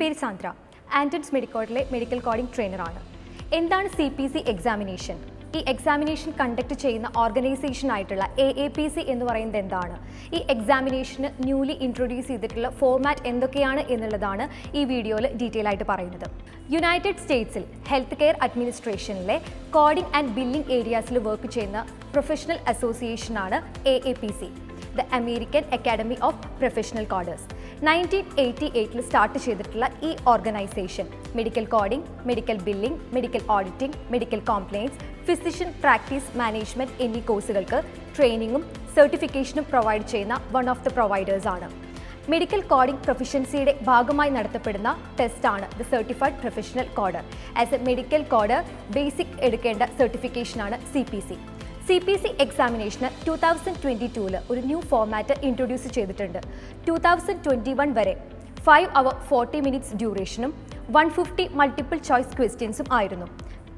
പേര് Sandra. Anton's മെഡിക്കോഡിലെ medical coding ട്രെയിനറാണ്. എന്താണ് CPC എക്സാമിനേഷൻ? ഈ എക്സാമിനേഷൻ കണ്ടക്ട് ചെയ്യുന്ന ഓർഗനൈസേഷൻ ആയിട്ടുള്ള AAPC എന്ന് പറയുന്നത് എന്താണ്? ഈ എക്സാമിനേഷന് ന്യൂലി ഇൻട്രൊഡ്യൂസ് ചെയ്തിട്ടുള്ള ഫോർമാറ്റ് എന്തൊക്കെയാണ് എന്നുള്ളതാണ് ഈ വീഡിയോയിൽ ഡീറ്റെയിൽ ആയിട്ട് പറയുന്നത്. യുണൈറ്റഡ് സ്റ്റേറ്റ്സിൽ ഹെൽത്ത് കെയർ അഡ്മിനിസ്ട്രേഷനിലെ കോഡിംഗ് ആൻഡ് ബില്ലിംഗ് ഏരിയാസിൽ വർക്ക് ചെയ്യുന്ന പ്രൊഫഷണൽ അസോസിയേഷനാണ് AAPC, the American academy of professional coders. 1988 start ചെയ്തിട്ടുള്ള ഈ organisation medical coding, medical billing, medical auditing, medical compliance, physician practice management എന്നീ കോഴ്സുകൾക്ക് ട്രെയിനിങ്ങും സർട്ടിഫിക്കേഷനും പ്രൊവൈഡ് ചെയ്യുന്ന വൺ ഓഫ് ദ പ്രൊവൈഡേഴ്സ് ആണ്. മെഡിക്കൽ കോഡിംഗ് പ്രൊഫഷൻസിയുടെ ഭാഗമായി നടത്തപ്പെടുന്ന ടെസ്റ്റാണ് the certified professional coder. As a medical coder basic എടുക്കേണ്ട സർട്ടിഫിക്കേഷനാണ് CPC എക്സാമിനേഷന് 2022 ഒരു ന്യൂ ഫോർമാറ്റ് ഇൻട്രൊഡ്യൂസ് ചെയ്തിട്ടുണ്ട്. 2021 വരെ 5 hour 40 minutes ഡ്യൂറേഷനും 150 മൾട്ടിപ്പിൾ ചോയ്സ് ക്വസ്റ്റ്യൻസും ആയിരുന്നു.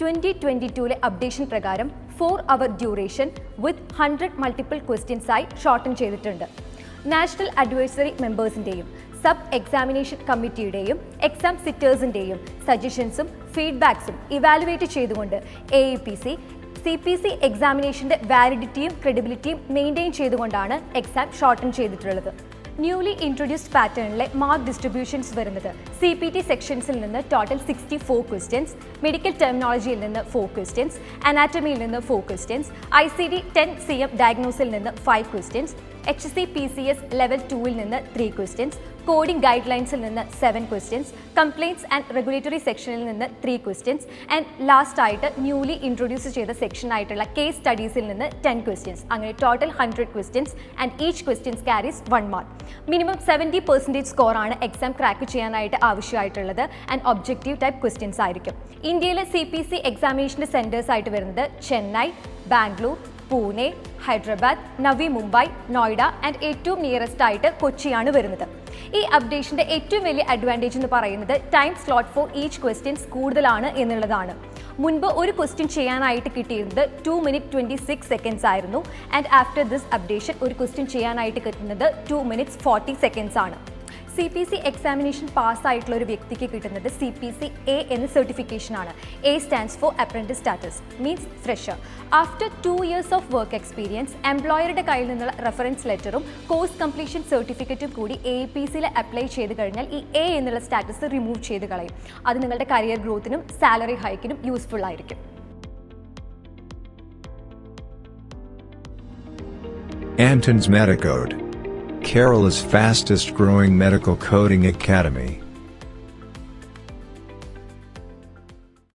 2022 അപ്ഡേഷൻ പ്രകാരം 4 hour ഡ്യൂറേഷൻ വിത്ത് 100 മൾട്ടിപ്പിൾ ക്വസ്റ്റ്യൻസായി ഷോർട്ടൻ ചെയ്തിട്ടുണ്ട്. നാഷണൽ അഡ്വൈസറി മെമ്പേഴ്സിൻ്റെയും സബ് എക്സാമിനേഷൻ കമ്മിറ്റിയുടെയും എക്സാം സിറ്റേഴ്സിൻ്റെയും സജഷൻസും ഫീഡ്ബാക്സും ഇവാലുവേറ്റ് ചെയ്തുകൊണ്ട് AAPC CPC എക്സാമിനേഷൻ്റെ വാലിഡിറ്റിയും ക്രെഡിബിലിറ്റിയും മെയിൻറ്റെയിൻ ചെയ്തുകൊണ്ടാണ് എക്സാം ഷോർട്ടൻ ചെയ്തിട്ടുള്ളത്. ന്യൂലി ഇൻട്രൊഡ്യൂസ്ഡ് പാറ്റേണിലെ മാർക്ക് ഡിസ്ട്രിബ്യൂഷൻസ് വരുന്നത് CPT സെക്ഷൻസിൽ നിന്ന് ടോട്ടൽ 64 ക്വസ്റ്റ്യൻസ്, മെഡിക്കൽ ടെർമിനോളജിയിൽ നിന്ന് 4 ക്വസ്റ്റ്യൻസ്, അനാറ്റമിയിൽ നിന്ന് 4 ക്വസ്റ്റ്യൻസ്, ICD-10 CM ഡയഗ്നോസിൽ നിന്ന് 5 ക്വസ്റ്റ്യൻസ്, HCPCS ലെവൽ 2ൽ നിന്ന് 3 ക്വസ്റ്റ്യൻസ്, കോഡിംഗ് ഗൈഡ് ലൈൻസിൽ നിന്ന് 7 ക്വസ്റ്റ്യൻസ്, കംപ്ലയിൻറ്റ്സ് ആൻഡ് റെഗുലേറ്ററി സെക്ഷനിൽ നിന്ന് 3 ക്വസ്റ്റ്യൻസ് ആൻഡ് ലാസ്റ്റ് ആയിട്ട് ന്യൂലി ഇൻട്രൊഡ്യൂസ് ചെയ്ത സെക്ഷൻ ആയിട്ടുള്ള കേസ് സ്റ്റഡീസിൽ നിന്ന് 10 ക്വസ്റ്റ്യൻസ്. അങ്ങനെ total 100 questions and each questions carries 1 mark. Minimum 70% സ്കോറാണ് എക്സാം ക്രാക്ക് ചെയ്യാനായിട്ട് ആവശ്യമായിട്ടുള്ളത് ആൻഡ് ഒബ്ജക്റ്റീവ് ടൈപ്പ് ക്വസ്റ്റ്യൻസ് ആയിരിക്കും. ഇന്ത്യയിലെ CPC എക്സാമിനേഷൻ്റെ സെൻറ്റേഴ്സ് ആയിട്ട് വരുന്നത് ചെന്നൈ, ബാംഗ്ലൂർ, പൂനെ, ഹൈദരാബാദ്, നവി മുംബൈ, നോയിഡ ആൻഡ് ഏറ്റവും നിയറസ്റ്റ് ആയിട്ട് കൊച്ചിയാണ് വരുന്നത്. ഈ അപ്ഡേഷൻ്റെ ഏറ്റവും വലിയ അഡ്വാൻറ്റേജ് എന്ന് പറയുന്നത് time slot for each questions കൂടുതലാണ് എന്നുള്ളതാണ്. മുൻപ് ഒരു ക്വസ്റ്റ്യൻ ചെയ്യാനായിട്ട് കിട്ടിയിരുന്നത് 2 minutes 26 seconds ആയിരുന്നു. ആൻഡ് ആഫ്റ്റർ ദിസ് അപ്ഡേഷൻ ഒരു ക്വസ്റ്റ്യൻ ചെയ്യാനായിട്ട് കിട്ടുന്നത് 2 minutes 40 seconds ആണ്. CPC എക്സാമിനേഷൻ പാസ്സായിട്ടുള്ള ഒരു വ്യക്തിക്ക് കിട്ടുന്നത് CPC A എന്ന സർട്ടിഫിക്കേഷനാണ്. A stands for apprentice status, means fresher. After 2 years of work experience എംപ്ലോയറുടെ കയ്യിൽ നിന്നുള്ള റെഫറൻസ് ലെറ്ററും കോഴ്സ് കംപ്ലീഷൻ സർട്ടിഫിക്കറ്റും കൂടി AAPCയിൽ അപ്ലൈ ചെയ്ത് കഴിഞ്ഞാൽ ഈ A എന്നുള്ള സ്റ്റാറ്റസ് റിമൂവ് ചെയ്ത് കളയും. അത് നിങ്ങളുടെ കരിയർ ഗ്രോത്തിനും സാലറി ഹൈക്കിനും യൂസ്ഫുൾ ആയിരിക്കും. Anton's Medicode, Kerala's fastest growing medical coding academy.